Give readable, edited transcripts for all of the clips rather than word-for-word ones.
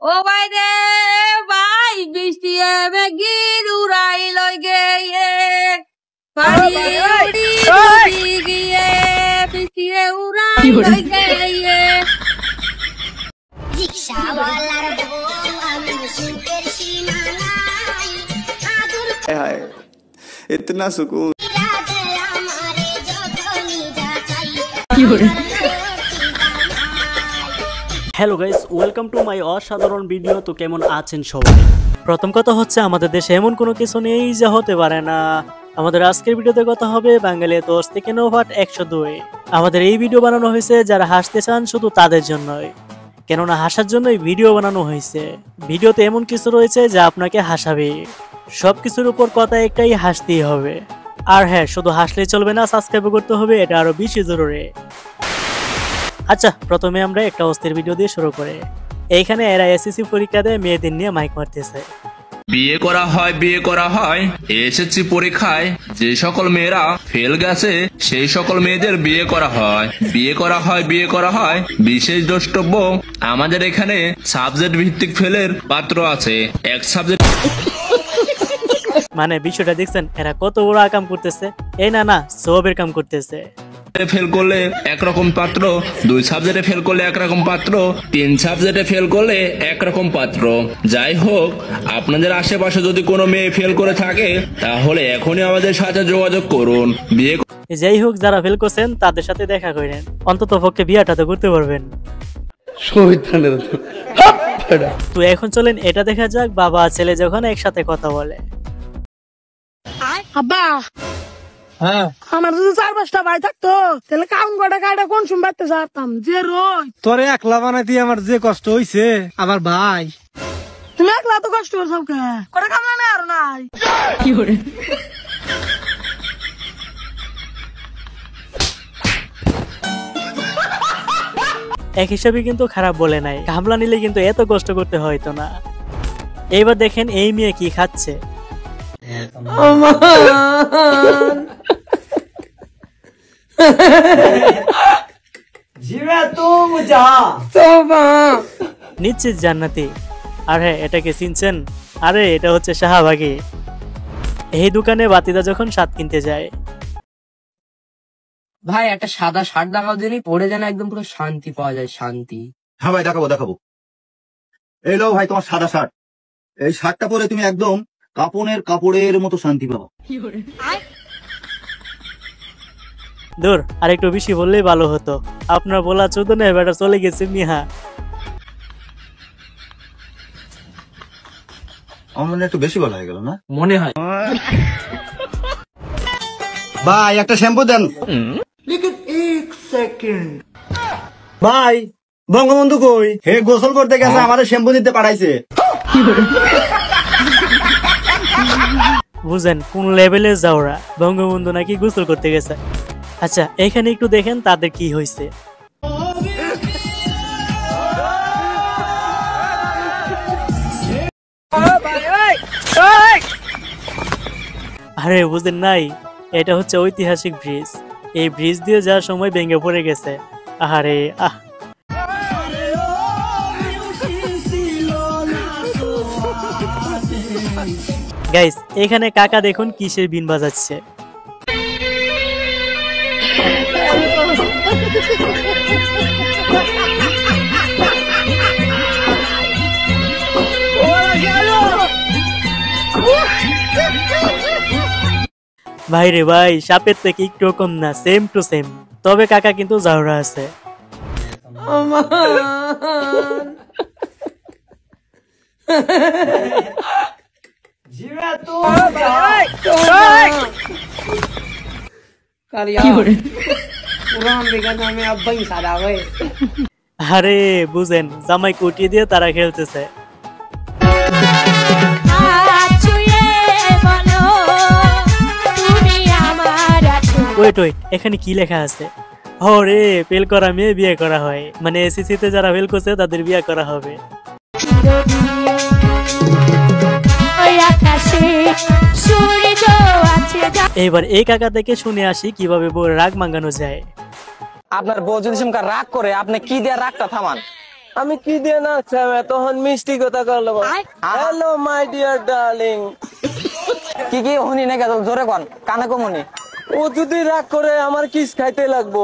ও ভাই রে ভাই বৃষ্টি এবে গির উড়াই লই গিয়ে পানি উড়ি উড়ি গিয়ে বৃষ্টি উড়াই লই গিয়ে রিকশাওয়ালার বউ আমি সুখের সীমা নাই আদর हाय इतना सुकून। Hello guys, welcome to my অসাধারণ ভিডিও। তো কেমন আছেন সবাই? প্রথম কথা হচ্ছে আমাদের দেশে এমন কোনো কিছু নেই যা হতে পারে না। আমাদের আজকের ভিডিওতে কথা হবে বাঙালি 10 থেকে 9 ভাট 102। আমাদের এই ভিডিও বানানো হয়েছে যারা হাসতে চান শুধু তাদের জন্যই, কেননা হাসার জন্যই ভিডিও বানানো হয়েছে। ভিডিওতে এমন কিছু রয়েছে যা আপনাকে হাসাবে। সবকিছুর উপর কথা একটাই, হাসতেই হবে। আর হ্যাঁ, শুধু হাসলেই চলবে না, সাবস্ক্রাইব করতে হবে, এটা আরো বেশি জরুরি। আচ্ছা, প্রথমে আমরা একটা অস্থির ভিডিও দিয়ে শুরু করে। এইখানে এরা এসএসসি পরীক্ষা দেয়, মেয়েদের নিয়ে মাইক মারতেছে। বিয়ে করা হয় এসএসসি পরীক্ষায় যে সকল মেয়েরা ফেল গেছে সেই সকল মেয়েদের বিয়ে করা হয়। বিশেষ দ্রষ্টব্য, আমাদের এখানে সাবজেক্ট ভিত্তিক ফেলের পাত্র আছে। এক সাবজেক্ট মানে বিষয়টা দেখছেন, এরা কত বড় কাম করতেছে। এই না সবের কাম করতেছে। ফেল করলে একরকম পাত্র, 2 সাবজেক্টে ফেল করলে একরকম পাত্র, 3 সাবজেক্টে ফেল করলে একরকম পাত্র। যাই হোক, আপনাদের আশেপাশে যদি কোনো মেয়ে ফেল করে থাকে তাহলে এখনই আমাদের সাথে যোগাযোগ করুন। যাই হোক, যারা ফেল করছেন তাদের সাথে দেখা করেন, অন্তত পক্ষে বিয়েটা তো করতে পারবেন। তো এখন চলেন এটা দেখা যাক বাবা ছেলে যখন একসাথে কথা বলে। আব্বা, হ্যাঁ, আমার যদি 4-5টা ভাই থাকতো তাহলে কাউন কটা কাটা কোন শুনবাতে চাতাম যে রই তোরে একলা বানাইতে আমার যে কষ্ট হইছে আমার ভাই। তুমি একলা তো কষ্ট করছো কে? কটা কামলা নেই আর নাই কি করে? এক হিসাবে কিন্তু খারাপ বলে নাই, কামলা নিলে কিন্তু এত কষ্ট করতে হয়তো না। এইবার দেখেন এই মেয়ে কি খাচ্ছে। নিশ্চিত জান্নাতি। আর হ্যাঁ, এটাকে চিনছেন? আরে এটা হচ্ছে শাহবাগী। এই দোকানে বাতিদা যখন স্বাদ কিনতে যায়। ভাই একটা সাদা শার্ট দেখাও দিনি, পরে যেন একদম পুরো শান্তি পাওয়া যায়, শান্তি। হ্যাঁ ভাই, দেখাবো। এই লো ভাই, তোমার সাদা শার্ট। এই শার্টটা পরে তুমি একদম কাপড়ের মতো শান্তি পাবো। দূর, আর একটু বেশি বললেই ভালো হতো। আপনার বলা চোদ্দ না, বেটা চলে গেছে মিহা। আমার একটু বেশি বলা হয়ে গেল না মনে হয়। ভাই একটা শ্যাম্পু দেন। ভাই বঙ্গবন্ধু কই? হে গোসল করতে গেছে, আমাদের শ্যাম্পু নিতে পাঠাইছে। বুঝেন কোন লেভেলে যাওরা। বঙ্গবন্ধু নাকি গোসল করতে গেছে। আচ্ছা, এখানে একটু দেখেন তাদের কি হয়েছে। আরে বুঝেন নাই, এটা হচ্ছে ঐতিহাসিক ব্রিজ। এই ব্রিজ দিয়ে যাওয়ার সময় ভেঙে পড়ে গেছে। আরে গাইস, এখানে কাকা দেখুন কিসের বিন বাজাচ্ছে। ভাই রে ভাই, সাপের থেকে একটু কম না, সেম টু সেম। তবে কাকা কিন্তু জাউরা আছে। আরে বুঝেন, জামাই কুটিয়ে দিয়ে তারা খেলতেছে। ওয়েট, এখানে কি লেখা আছে? রে, ফেল করা মেয়ে বিয়ে করা হয়, মানে এসএসসি তে যারা ফেল করছে তাদের বিয়ে করা হবে। এবার এই কাকা থেকে শুনে আসি কিভাবে বউর রাগ মাঙ্গানো যায়। আপনার বউ যদি রাগ করে, আপনি কি দিয়ে রাগটা থামান? আমি কি দিয়ে নাচছাম তখন মিষ্টি কথা করলো হ্যালো মাই ডিয়ার ডার্লিং কি কি শুনি না কেন জোরে কন কানে কমনি ও যদি রাগ করে আমার কিস খাইতে লাগবো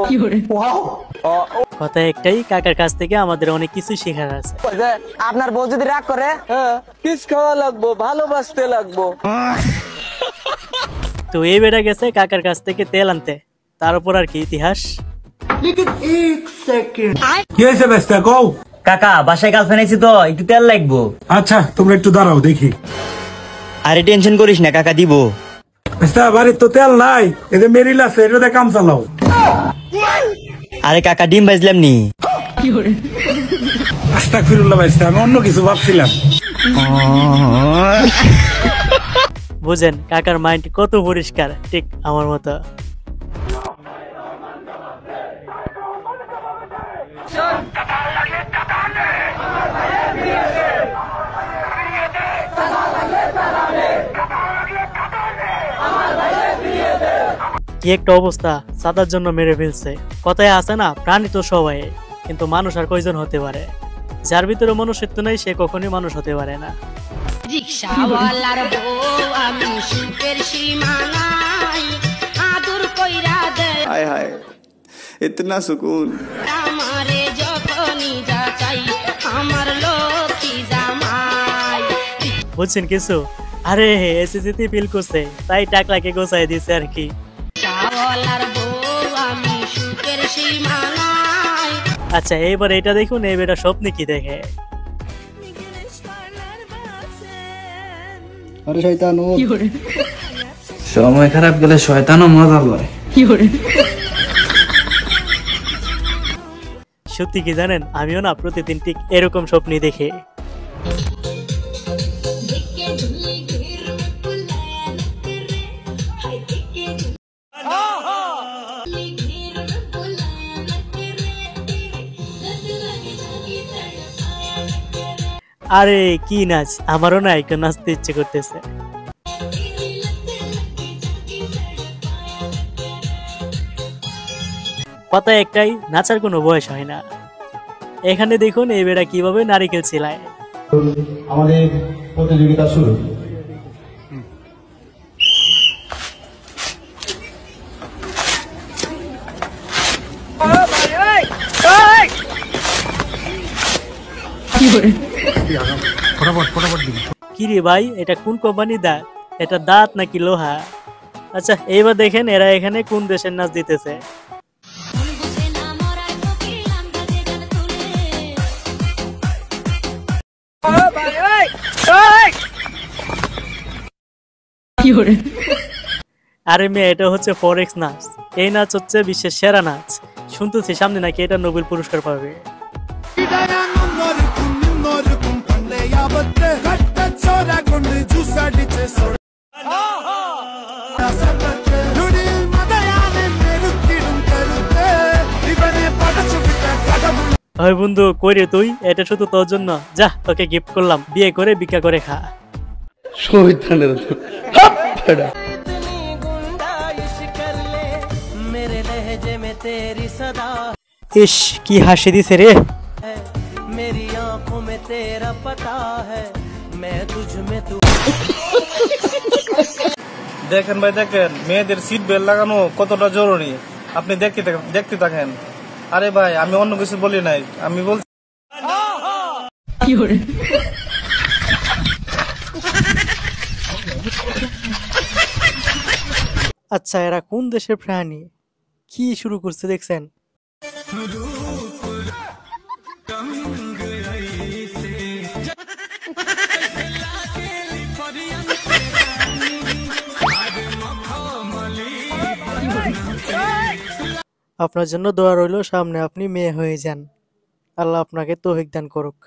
কথা একটাই, কাকার কাছ থেকে আমাদের অনেক কিছু শেখার আছে। আপনার বউ যদি রাগ করে হ্যাঁ কিস খাওয়া লাগবো, ভালোবাসতে লাগবো। তো এই বেটা গেছে কাকার কাছ থেকে তেল আনতে, তার উপর আর কি ইতিহাস। কি হয়েছে বেস্তা কও? কাকা বাসায় কাল ফেনাইছি তো একটু তেল লাগবো। আচ্ছা তোমরা একটু দাঁড়াও দেখি। আরে টেনশন করিস না কাকা দিব। বেস্তা বাড়ির তো তেল নাই, এদের মেরিল আছে, এটা কাম চালাও। আরে কাকা ডিম ভাজলাম নি। আস্তাগফিরুল্লাহ বেস্তা, আমি অন্য কিছু ভাবছিলাম। বুঝেন কাকার মাইন্ড কত পরিষ্কার, ঠিক আমার মতো। কি একটা অবস্থা, সাদার জন্য মেরে ফেলছে। কথায় আছে না, প্রাণী তো সবাই, কিন্তু মানুষ আর কয়জন হতে পারে? যার ভিতরে মনুষ্যত্ব নাই সে কখনোই মানুষ হতে পারে না। রিকশাওয়ালার বউ আমি সুখের সীমানাই আদর কইরা দে हाय हाय इतना सुकून। আমারে যখনই যা চাই আমার লক্ষ্মী জামাই। বুঝছেন কিছু? আরে এসএসসিতে ফিল করছে তাই টাকলাকে গোছাই দিছে আর কি। রিকশাওয়ালার বউ আমি সুখের সীমানাই। আচ্ছা এইবার এটা দেখুন, এই বেটা স্বপ্নে কি দেখে। আরে শয়তান ও সময় খারাপ গেলে শয়তানও মজা লয়। সত্যি কি জানেন, আমিও না প্রতিদিন ঠিক এরকম স্বপ্নই দেখি। আরে কি নাচ, আমারও না একটু নাচতে ইচ্ছে করতেছে। কথা একটাই, নাচার কোনো বয়স হয় না। এখানে দেখুন এই বেড়া কিভাবে নারিকেল ছিলায়। আমাদের প্রতিযোগিতা শুরু। কিরে ভাই, এটা কোন কোম্পানির দাঁত? এটা দাঁত নাকি লোহা? আচ্ছা এইবার দেখেন এরা এখানে কোন দেশের নাচ দিতেছে। আরে মেয়ে, এটা হচ্ছে ফরেক্স নাচ। এই নাচ হচ্ছে বিশ্বের সেরা নাচ। শুনতেছি সামনে নাকি এটা নোবেল পুরস্কার পাবে। ওই বন্ধু কই রে তুই? এটা শুধু তোর জন্য, যা তোকে গিফট করলাম, বিয়ে করে ভিক্ষা করে খা। ইস কি হাসি দিছে রে। দেখেন ভাই দেখেন, মেয়েদের সিট বেল্ট লাগানো কতটা জরুরি, আপনি দেখতে থাকেন। আরে ভাই আমি অন্য কিছু বলি নাই, আমি বলছি আচ্ছা এরা কোন দেশের প্রাণী? কি শুরু করছে দেখছেন? আপনার জন্য দোয়া রইল, সামনে আপনি মেয়ে হয়ে যান। আল্লাহ আপনাকে তৌফিক দান করুক।